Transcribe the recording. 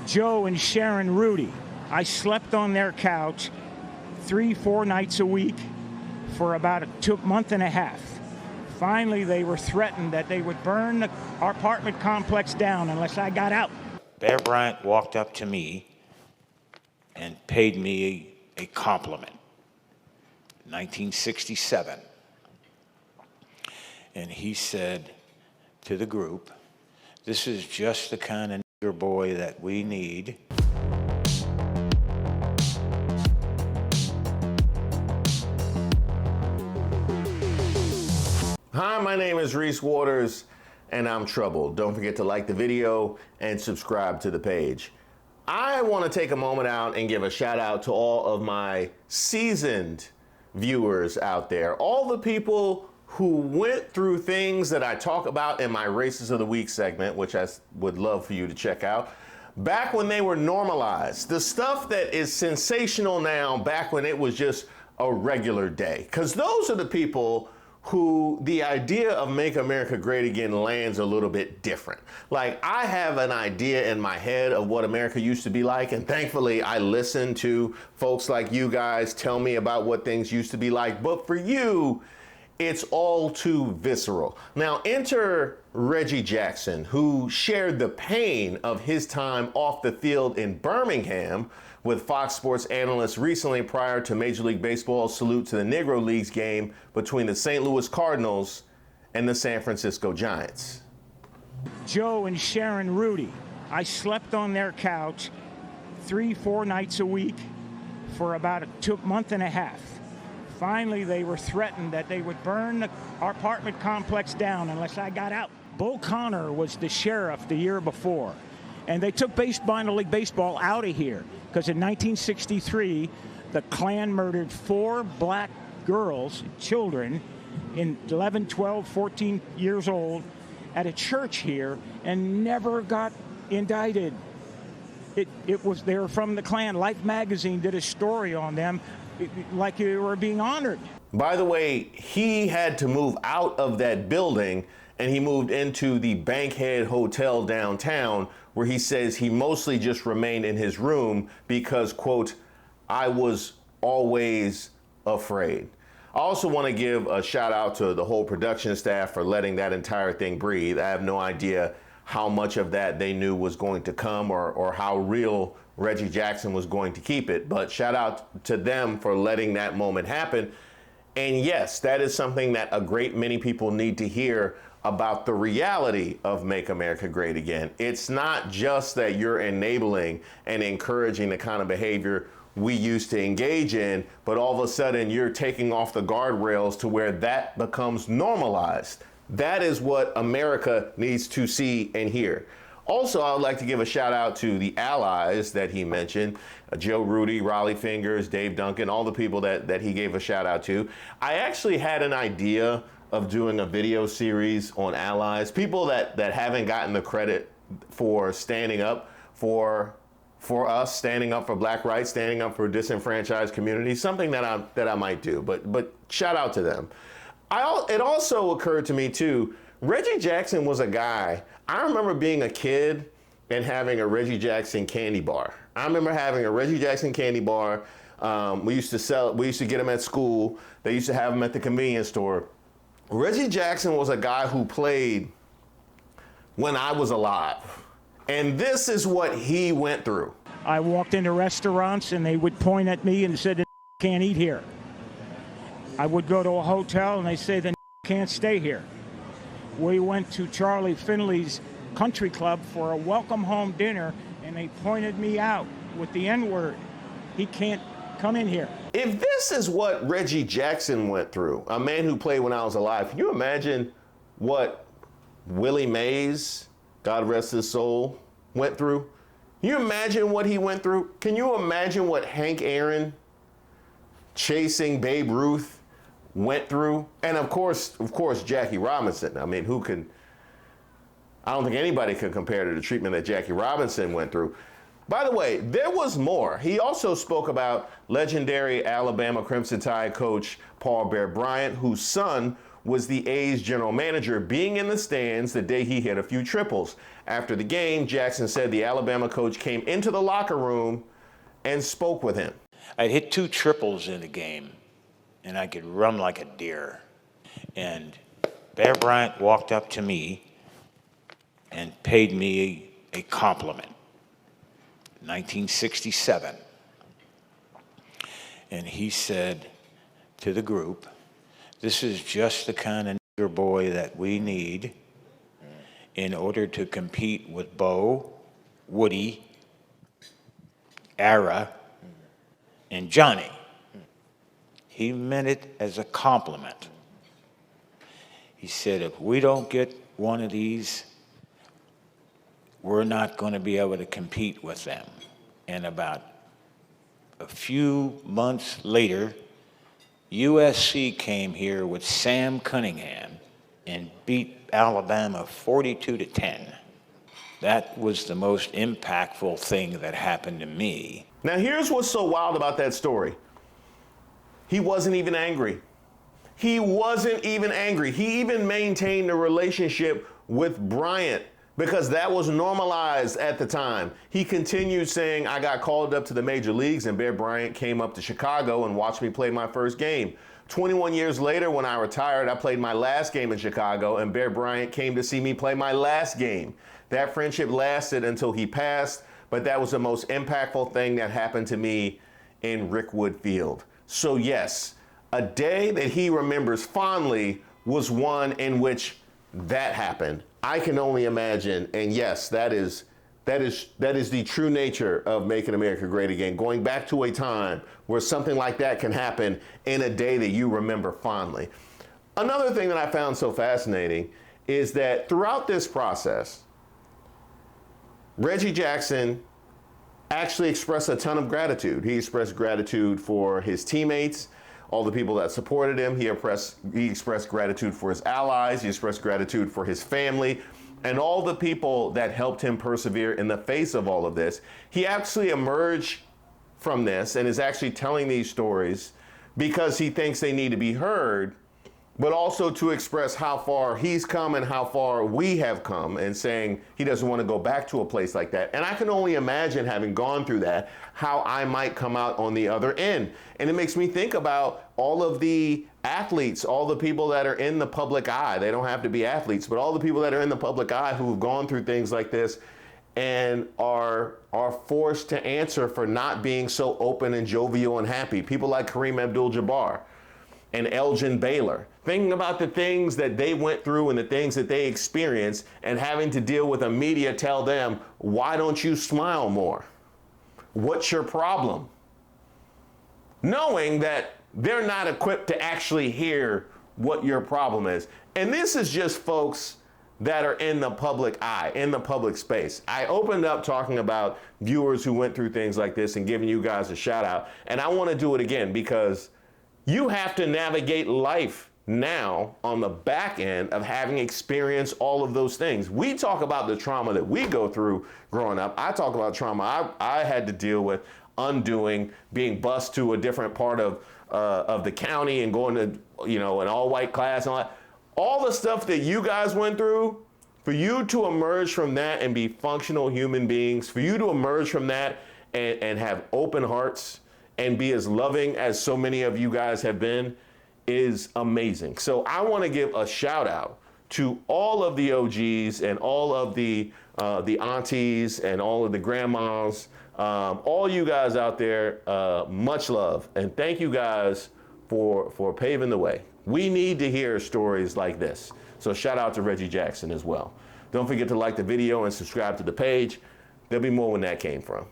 Joe and Sharon Rudy. I slept on their couch 3-4 nights a week for about a month and a half. Finally, they were threatened that they would burn our apartment complex down unless I got out. Bear Bryant walked up to me and paid me a compliment. 1967. And he said to the group, "This is just the kind of nigger boy that we need." Hi, my name is Reese Waters, and I'm troubled. Don't forget to like the video and subscribe to the page. I want to take a moment out and give a shout out to all of my seasoned viewers out there, all the people who went through things that I talk about in my Races of the Week segment, which I would love for you to check out, back when they were normalized. The stuff that is sensational now, back when it was just a regular day. Because those are the people who the idea of Make America Great Again lands a little bit different. Like, I have an idea in my head of what America used to be like, and thankfully I listen to folks like you guys tell me about what things used to be like. But for you, it's all too visceral. Now enter Reggie Jackson, who shared the pain of his time off the field in Birmingham with Fox Sports analysts recently prior to Major League Baseball's salute to the Negro Leagues game between the St. Louis Cardinals and the San Francisco Giants. Joe and Sharon Rudy. I slept on their couch 3-4 nights a week for about a month and a half. Finally, they were threatened that they would burn our apartment complex down unless I got out. Bull Connor was the sheriff the year before, and they took minor league baseball out of here because in 1963, the Klan murdered 4 black girls, children, in 11, 12, 14 years old at a church here and never got indicted. They were from the Klan. Life magazine did a story on them like they were being honored. By the way, he had to move out of that building and he moved into the Bankhead Hotel downtown, where he says he mostly just remained in his room because, quote, "I was always afraid." I also want to give a shout out to the whole production staff for letting that entire thing breathe. I have no idea how much of that they knew was going to come or how real Reggie Jackson was going to keep it. But shout out to them for letting that moment happen. And yes, that is something that a great many people need to hear about the reality of Make America Great Again. It's not just that you're enabling and encouraging the kind of behavior we used to engage in, but all of a sudden you're taking off the guardrails to where that becomes normalized. That is what America needs to see and hear. Also, I would like to give a shout out to the allies that he mentioned, Joe Rudy, Raleigh Fingers, Dave Duncan, all the people that he gave a shout out to. I actually had an idea of doing a video series on allies, people that haven't gotten the credit for standing up for us, standing up for black rights, standing up for disenfranchised communities, something that I might do, but shout out to them. It also occurred to me too, Reggie Jackson was a guy, I remember being a kid and having a Reggie Jackson candy bar. I remember having a Reggie Jackson candy bar. We used to get them at school. They used to have them at the convenience store. Reggie Jackson was a guy who played when I was alive. And this is what he went through. I walked into restaurants and they would point at me and said, "The can't eat here." I would go to a hotel and they say, "The can't stay here." We went to Charlie Finley's country club for a welcome home dinner and they pointed me out with the N-word. "He can't come in here." If this is what Reggie Jackson went through, a man who played when I was alive, can you imagine what Willie Mays, God rest his soul, went through? Can you imagine what he went through? Can you imagine what Hank Aaron, chasing Babe Ruth, went through? And of course, Jackie Robinson. I mean, I don't think anybody could compare to the treatment that Jackie Robinson went through. By the way, there was more. He also spoke about legendary Alabama Crimson Tide coach Paul Bear Bryant, whose son was the A's general manager being in the stands the day he hit a few triples. After the game, Jackson said the Alabama coach came into the locker room and spoke with him. I hit 2 triples in the game, and I could run like a deer. And Bear Bryant walked up to me and paid me a compliment. 1967. And he said to the group, "This is just the kind of nigger boy that we need in order to compete with Bo, Woody, Ara, and Johnny." He meant it as a compliment. He said, "If we don't get one of these, we're not going to be able to compete with them." And about a few months later, USC came here with Sam Cunningham and beat Alabama 42-10. That was the most impactful thing that happened to me. Now here's what's so wild about that story. He wasn't even angry. He wasn't even angry. He even maintained a relationship with Bryant because that was normalized at the time. He continued saying, "I got called up to the major leagues and Bear Bryant came up to Chicago and watched me play my first game. 21 years later, when I retired, I played my last game in Chicago and Bear Bryant came to see me play my last game." That friendship lasted until he passed, but that was the most impactful thing that happened to me in Rickwood Field. So yes, a day that he remembers fondly was one in which that happened. I can only imagine, and yes, that is the true nature of making America great again, going back to a time where something like that can happen in a day that you remember fondly. Another thing that I found so fascinating is that throughout this process, Reggie Jackson actually expressed a ton of gratitude. He expressed gratitude for his teammates, all the people that supported him. He expressed gratitude for his allies. He expressed gratitude for his family and all the people that helped him persevere in the face of all of this. He actually emerged from this and is actually telling these stories because he thinks they need to be heard, but also to express how far he's come and how far we have come, and saying he doesn't want to go back to a place like that. And I can only imagine, having gone through that, how I might come out on the other end. And it makes me think about all of the athletes, all the people that are in the public eye. They don't have to be athletes, but all the people that are in the public eye who have gone through things like this and are forced to answer for not being so open and jovial and happy. People like Kareem Abdul-Jabbar and Elgin Baylor, thinking about the things that they went through and the things that they experienced, and having to deal with a media tell them, "Why don't you smile more? What's your problem?" Knowing that they're not equipped to actually hear what your problem is. And this is just folks that are in the public eye, in the public space. I opened up talking about viewers who went through things like this and giving you guys a shout out. And I want to do it again because you have to navigate life now on the back end of having experienced all of those things. We talk about the trauma that we go through growing up. I talk about trauma I had to deal with, undoing, being bused to a different part of the county and going to, an all-white class and all that. All the stuff that you guys went through, for you to emerge from that and be functional human beings, for you to emerge from that and have open hearts and be as loving as so many of you guys have been, is amazing. So I want to give a shout out to all of the OGs and all of the aunties and all of the grandmas, all you guys out there. Much love, and thank you guys for paving the way. We need to hear stories like this. So shout out to Reggie Jackson as well. Don't forget to like the video and subscribe to the page. There'll be more when that came from.